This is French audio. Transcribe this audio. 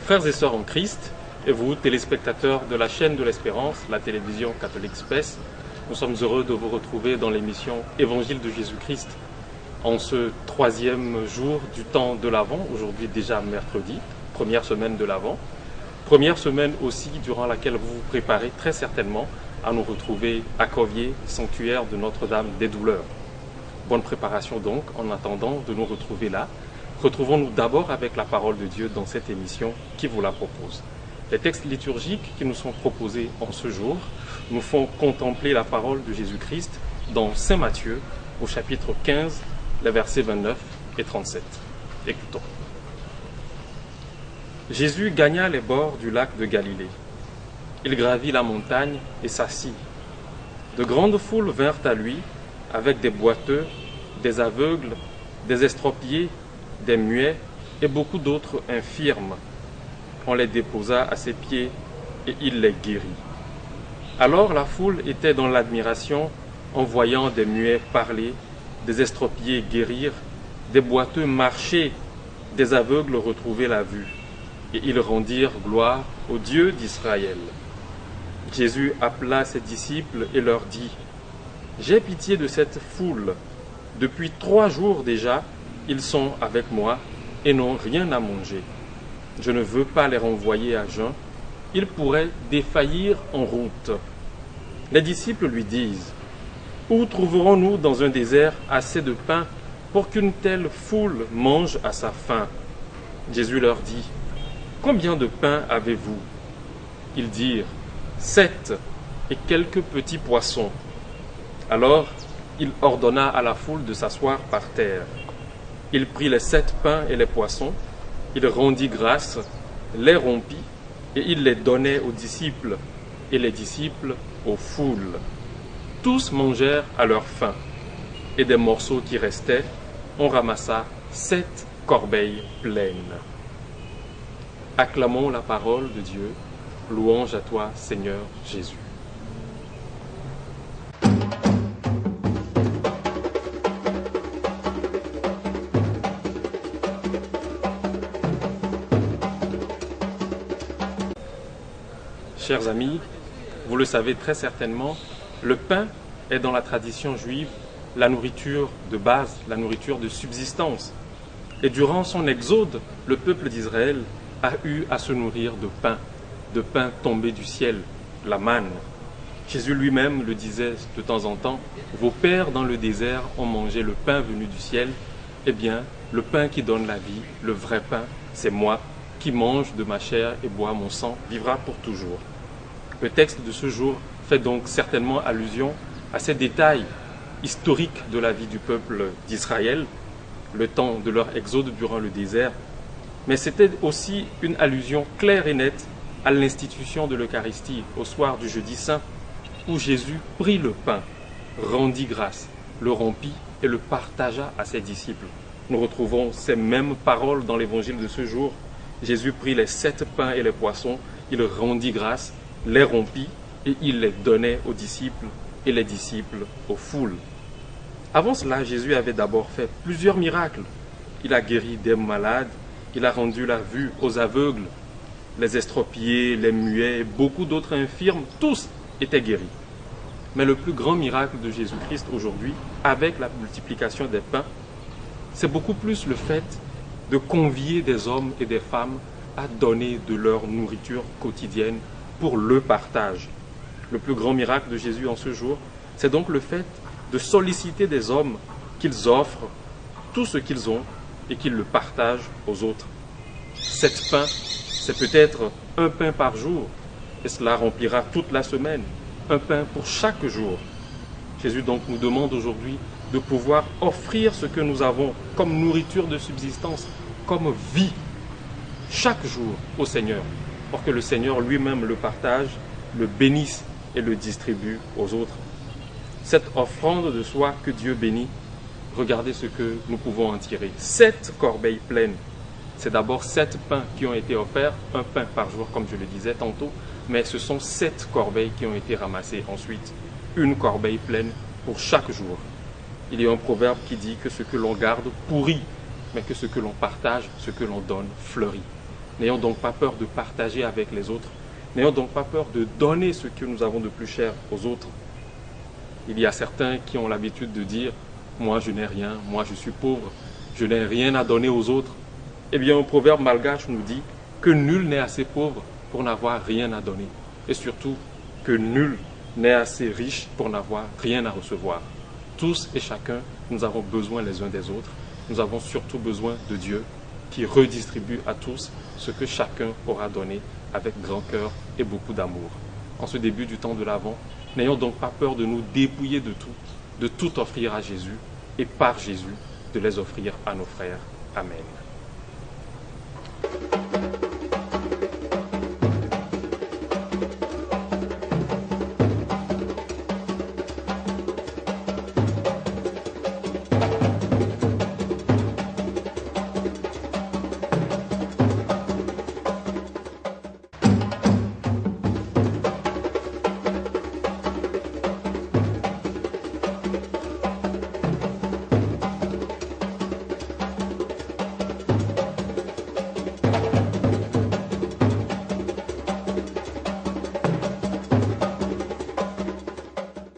Frères et sœurs en Christ, et vous, téléspectateurs de la chaîne de l'Espérance, la télévision catholique Express, nous sommes heureux de vous retrouver dans l'émission Évangile de Jésus-Christ en ce 3e jour du temps de l'Avent, aujourd'hui déjà mercredi, première semaine de l'Avent, première semaine aussi durant laquelle vous vous préparez très certainement à nous retrouver à Covier, sanctuaire de Notre-Dame des Douleurs. Bonne préparation donc, en attendant de nous retrouver là. Retrouvons-nous d'abord avec la parole de Dieu dans cette émission qui vous la propose. Les textes liturgiques qui nous sont proposés en ce jour nous font contempler la parole de Jésus-Christ dans Saint Matthieu au chapitre 15, les versets 29 et 37. Écoutons. Jésus gagna les bords du lac de Galilée. Il gravit la montagne et s'assit. De grandes foules vinrent à lui avec des boiteux, des aveugles, des estropiés, des muets et beaucoup d'autres infirmes. On les déposa à ses pieds et il les guérit. Alors la foule était dans l'admiration en voyant des muets parler, des estropiés guérir, des boiteux marcher, des aveugles retrouver la vue. Et ils rendirent gloire au Dieu d'Israël. Jésus appela ses disciples et leur dit : « J'ai pitié de cette foule. Depuis 3 jours déjà, ils sont avec moi et n'ont rien à manger. Je ne veux pas les renvoyer à jeun. Ils pourraient défaillir en route. » Les disciples lui disent : « Où trouverons-nous dans un désert assez de pain pour qu'une telle foule mange à sa faim ?» Jésus leur dit : « Combien de pain avez-vous ? » Ils dirent : « 7 et quelques petits poissons. » Alors il ordonna à la foule de s'asseoir par terre. Il prit les 7 pains et les poissons, il rendit grâce, les rompit, et il les donnait aux disciples, et les disciples aux foules. Tous mangèrent à leur faim, et des morceaux qui restaient, on ramassa 7 corbeilles pleines. Acclamons la parole de Dieu. Louange à toi, Seigneur Jésus. Chers amis, vous le savez très certainement, le pain est dans la tradition juive la nourriture de base, la nourriture de subsistance. Et durant son exode, le peuple d'Israël a eu à se nourrir de pain tombé du ciel, la manne. Jésus lui-même le disait de temps en temps : « Vos pères dans le désert ont mangé le pain venu du ciel. Eh bien, le pain qui donne la vie, le vrai pain, c'est moi, qui mange de ma chair et boit mon sang, vivra pour toujours. » Le texte de ce jour fait donc certainement allusion à ces détails historiques de la vie du peuple d'Israël, le temps de leur exode durant le désert, mais c'était aussi une allusion claire et nette à l'institution de l'Eucharistie au soir du jeudi saint, où Jésus prit le pain, rendit grâce, le rompit et le partagea à ses disciples. Nous retrouvons ces mêmes paroles dans l'évangile de ce jour. Jésus prit les 7 pains et les poissons, il rendit grâce, les rompit et il les donnait aux disciples et les disciples aux foules. Avant cela, Jésus avait d'abord fait plusieurs miracles. Il a guéri des malades, il a rendu la vue aux aveugles, les estropiés, les muets, beaucoup d'autres infirmes, tous étaient guéris. Mais le plus grand miracle de Jésus-Christ aujourd'hui, avec la multiplication des pains, c'est beaucoup plus le fait de convier des hommes et des femmes à donner de leur nourriture quotidienne pour le partage. Le plus grand miracle de Jésus en ce jour, c'est donc le fait de solliciter des hommes qu'ils offrent tout ce qu'ils ont et qu'ils le partagent aux autres. 7 pains, c'est peut-être un pain par jour, et cela remplira toute la semaine, un pain pour chaque jour. Jésus donc nous demande aujourd'hui de pouvoir offrir ce que nous avons comme nourriture de subsistance, comme vie, chaque jour au Seigneur, pour que le Seigneur lui-même le partage, le bénisse et le distribue aux autres. Cette offrande de soi que Dieu bénit, regardez ce que nous pouvons en tirer. 7 corbeilles pleines. C'est d'abord 7 pains qui ont été offerts, un pain par jour comme je le disais tantôt, mais ce sont 7 corbeilles qui ont été ramassées ensuite. Une corbeille pleine pour chaque jour. Il y a un proverbe qui dit que ce que l'on garde pourrit, mais que ce que l'on partage, ce que l'on donne, fleurit. N'ayons donc pas peur de partager avec les autres. N'ayons donc pas peur de donner ce que nous avons de plus cher aux autres. Il y a certains qui ont l'habitude de dire « moi je n'ai rien, moi je suis pauvre, je n'ai rien à donner aux autres ». Eh bien, un proverbe malgache nous dit que nul n'est assez pauvre pour n'avoir rien à donner. Et surtout, que nul n'est assez riche pour n'avoir rien à recevoir. Tous et chacun, nous avons besoin les uns des autres. Nous avons surtout besoin de Dieu qui redistribue à tous ce que chacun aura donné avec grand cœur et beaucoup d'amour. En ce début du temps de l'Avent, n'ayons donc pas peur de nous dépouiller de tout offrir à Jésus et par Jésus de les offrir à nos frères. Amen.